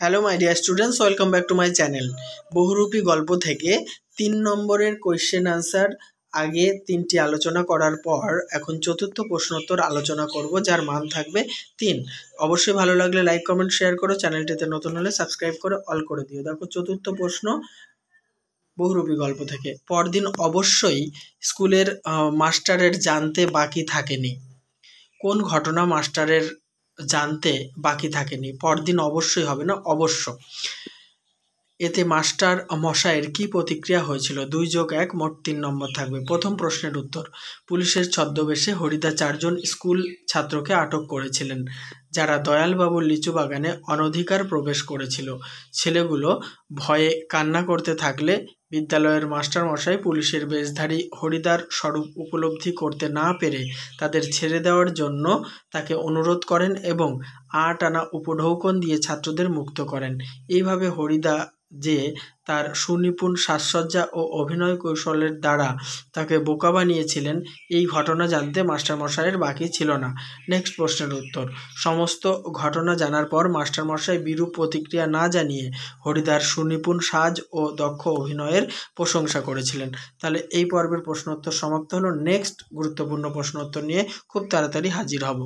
Hello my dear students, welcome back to my channel. বহুরূপী গল্প থেকে 3 নম্বরের কোয়েশ্চেন আনসার আগে 3টি আলোচনা করার পর এখন চতুর্থ প্রশ্নোত্তর আলোচনা করব, যার মান থাকবে 3। অবশ্যই ভালো লাগলে লাইক, কমেন্ট, শেয়ার করো। চ্যানেলটিতে নতুন হলে সাবস্ক্রাইব করে অল করে দিও। দেখো চতুর্থ প্রশ্ন বহুরূপী গল্প থেকে। পরদিন অবশ্যই স্কুলের মাস্টারের জানতে বাকি থাকেনি। কোন ঘটনা মাস্টারের জানতে বাকি থাকেনি? পরদিন অবশ্যই হবে না, অবশ্য। এতে মাস্টার মশাইয়ের কি প্রতিক্রিয়া হয়েছিল? 2 যোগ 1 মোট 3 নম্বর থাকবে। প্রথম প্রশ্নের উত্তর, পুলিশের ছদ্মবেশে হরিদা 4 জন স্কুল ছাত্রকে আটক করেছিলেন, যারা দয়ালবাবুর লিচু বাগানে অনধিকার প্রবেশ করেছিল। ছেলেগুলো ভয়ে কান্না করতে থাকলে বিদ্যালয়ের মাস্টারমশাই পুলিশের বেশধারী হরিদার স্বরূপ উপলব্ধি করতে না পেরে তাদের ছেড়ে দেওয়ার জন্য তাকে অনুরোধ করেন এবং 8 আনা উপঢৌকন দিয়ে ছাত্রদের মুক্ত করেন। এইভাবে হরিদা যে তার সুনিপুণ সাজসজ্জা ও অভিনয় কৌশলের দ্বারা তাকে বোকা বানিয়েছিলেন, এই ঘটনা জানতে মাস্টারমশাইয়ের বাকি ছিল না। নেক্সট প্রশ্নের উত্তর, সমস্ত ঘটনা জানার পর মাস্টারমশাই বিরূপ প্রতিক্রিয়া না জানিয়ে হরিদার সুনিপুণ সাজ ও দক্ষ অভিনয়ের প্রশংসা করেছিলেন। তাহলে এই পর্বের প্রশ্নোত্তর সমাপ্ত হলো। নেক্সট গুরুত্বপূর্ণ প্রশ্নোত্তর নিয়ে খুব তাড়াতাড়ি হাজির হব।